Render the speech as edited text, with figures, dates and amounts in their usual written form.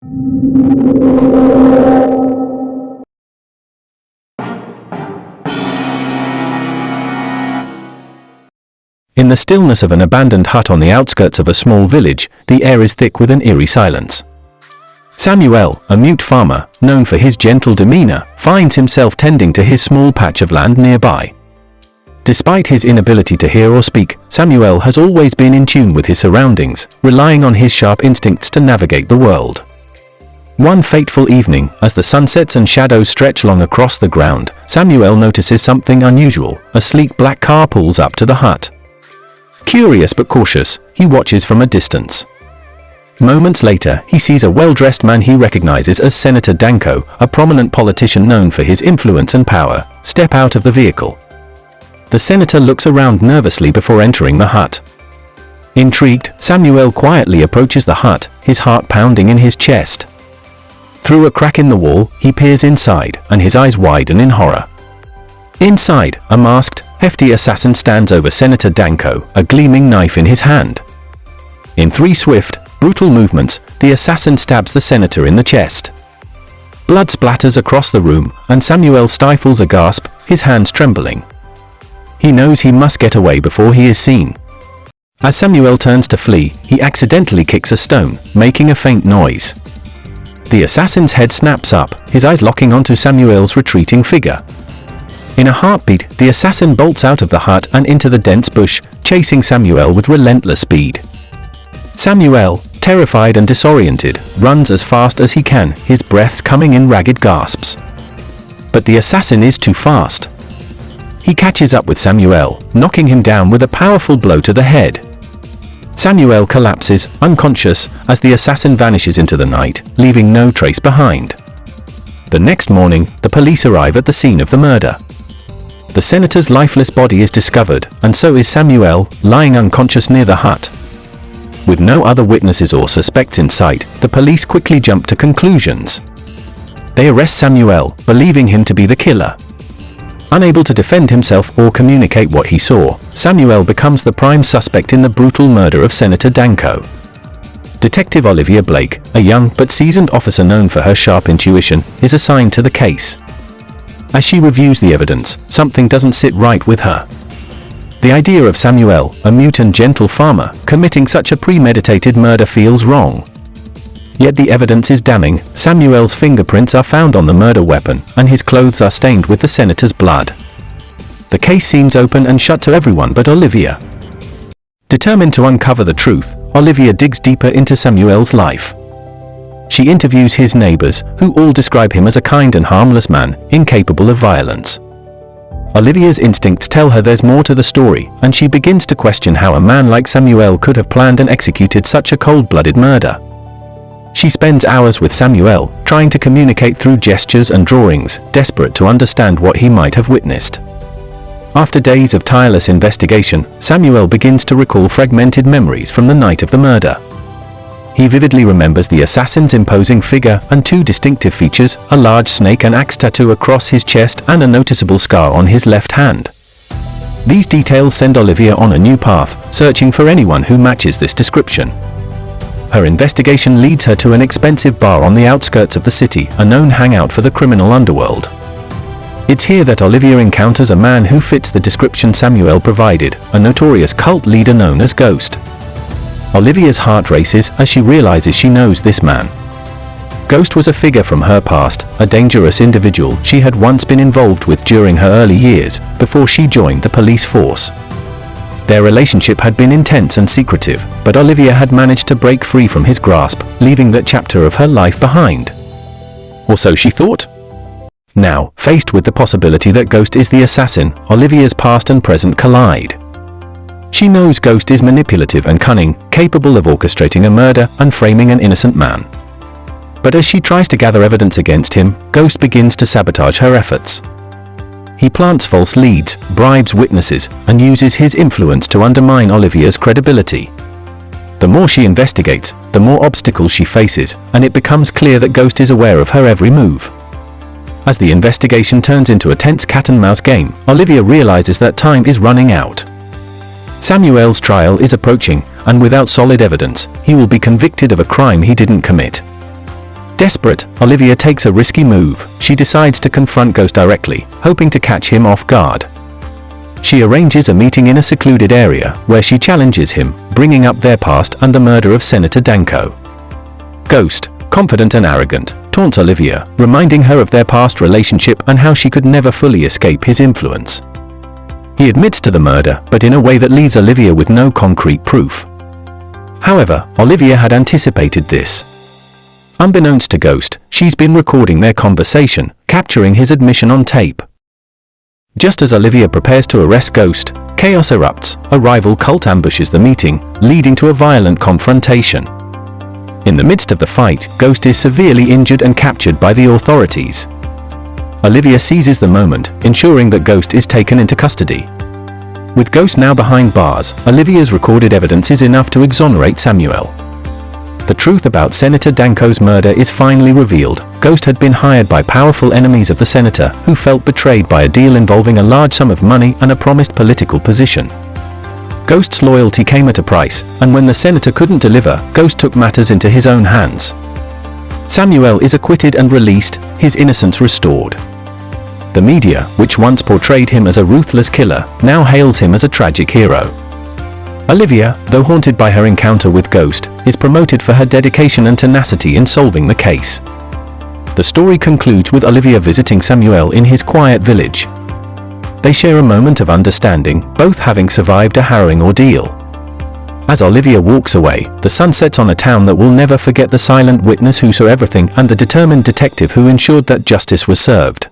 In the stillness of an abandoned hut on the outskirts of a small village, the air is thick with an eerie silence. Samuel, a mute farmer, known for his gentle demeanor, finds himself tending to his small patch of land nearby. Despite his inability to hear or speak, Samuel has always been in tune with his surroundings, relying on his sharp instincts to navigate the world. One fateful evening, as the sun sets and shadows stretch long across the ground, Samuel notices something unusual. A sleek black car pulls up to the hut. Curious but cautious, he watches from a distance. Moments later, he sees a well-dressed man he recognizes as Senator Danko, a prominent politician known for his influence and power, step out of the vehicle. The senator looks around nervously before entering the hut. Intrigued, Samuel quietly approaches the hut, his heart pounding in his chest. Through a crack in the wall, he peers inside, and his eyes widen in horror. Inside, a masked, hefty assassin stands over Senator Danko, a gleaming knife in his hand. In 3 swift, brutal movements, the assassin stabs the senator in the chest. Blood splatters across the room, and Samuel stifles a gasp, his hands trembling. He knows he must get away before he is seen. As Samuel turns to flee, he accidentally kicks a stone, making a faint noise. The assassin's head snaps up, his eyes locking onto Samuel's retreating figure. In a heartbeat, the assassin bolts out of the hut and into the dense bush, chasing Samuel with relentless speed. Samuel, terrified and disoriented, runs as fast as he can, his breaths coming in ragged gasps. But the assassin is too fast. He catches up with Samuel, knocking him down with a powerful blow to the head. Samuel collapses, unconscious, as the assassin vanishes into the night, leaving no trace behind. The next morning, the police arrive at the scene of the murder. The senator's lifeless body is discovered, and so is Samuel, lying unconscious near the hut. With no other witnesses or suspects in sight, the police quickly jump to conclusions. They arrest Samuel, believing him to be the killer. Unable to defend himself or communicate what he saw, Samuel becomes the prime suspect in the brutal murder of Senator Danko. Detective Olivia Blake, a young but seasoned officer known for her sharp intuition, is assigned to the case. As she reviews the evidence, something doesn't sit right with her. The idea of Samuel, a mute and gentle farmer, committing such a premeditated murder feels wrong. Yet the evidence is damning. Samuel's fingerprints are found on the murder weapon, and his clothes are stained with the senator's blood. The case seems open and shut to everyone but Olivia. Determined to uncover the truth, Olivia digs deeper into Samuel's life. She interviews his neighbors, who all describe him as a kind and harmless man, incapable of violence. Olivia's instincts tell her there's more to the story, and she begins to question how a man like Samuel could have planned and executed such a cold-blooded murder. She spends hours with Samuel, trying to communicate through gestures and drawings, desperate to understand what he might have witnessed. After days of tireless investigation, Samuel begins to recall fragmented memories from the night of the murder. He vividly remembers the assassin's imposing figure and 2 distinctive features, a large snake and axe tattoo across his chest and a noticeable scar on his left hand. These details send Olivia on a new path, searching for anyone who matches this description. Her investigation leads her to an expensive bar on the outskirts of the city, a known hangout for the criminal underworld. It's here that Olivia encounters a man who fits the description Samuel provided, a notorious cult leader known as Ghost. Olivia's heart races as she realizes she knows this man. Ghost was a figure from her past, a dangerous individual she had once been involved with during her early years, before she joined the police force. Their relationship had been intense and secretive, but Olivia had managed to break free from his grasp, leaving that chapter of her life behind. Or so she thought. Now, faced with the possibility that Ghost is the assassin, Olivia's past and present collide. She knows Ghost is manipulative and cunning, capable of orchestrating a murder and framing an innocent man. But as she tries to gather evidence against him, Ghost begins to sabotage her efforts. He plants false leads, bribes witnesses, and uses his influence to undermine Olivia's credibility. The more she investigates, the more obstacles she faces, and it becomes clear that Ghost is aware of her every move. As the investigation turns into a tense cat-and-mouse game, Olivia realizes that time is running out. Samuel's trial is approaching, and without solid evidence, he will be convicted of a crime he didn't commit. Desperate, Olivia takes a risky move. She decides to confront Ghost directly, hoping to catch him off guard. She arranges a meeting in a secluded area, where she challenges him, bringing up their past and the murder of Senator Danko. Ghost, confident and arrogant, taunts Olivia, reminding her of their past relationship and how she could never fully escape his influence. He admits to the murder, but in a way that leaves Olivia with no concrete proof. However, Olivia had anticipated this. Unbeknownst to Ghost, she's been recording their conversation, capturing his admission on tape. Just as Olivia prepares to arrest Ghost, chaos erupts. A rival cult ambushes the meeting, leading to a violent confrontation. In the midst of the fight, Ghost is severely injured and captured by the authorities. Olivia seizes the moment, ensuring that Ghost is taken into custody. With Ghost now behind bars, Olivia's recorded evidence is enough to exonerate Samuel. The truth about Senator Danko's murder is finally revealed. Ghost had been hired by powerful enemies of the senator, who felt betrayed by a deal involving a large sum of money and a promised political position. Ghost's loyalty came at a price, and when the senator couldn't deliver, Ghost took matters into his own hands. Samuel is acquitted and released, his innocence restored. The media, which once portrayed him as a ruthless killer, now hails him as a tragic hero. Olivia, though haunted by her encounter with Ghost, is promoted for her dedication and tenacity in solving the case. The story concludes with Olivia visiting Samuel in his quiet village. They share a moment of understanding, both having survived a harrowing ordeal. As Olivia walks away, the sun sets on a town that will never forget the silent witness who saw everything and the determined detective who ensured that justice was served.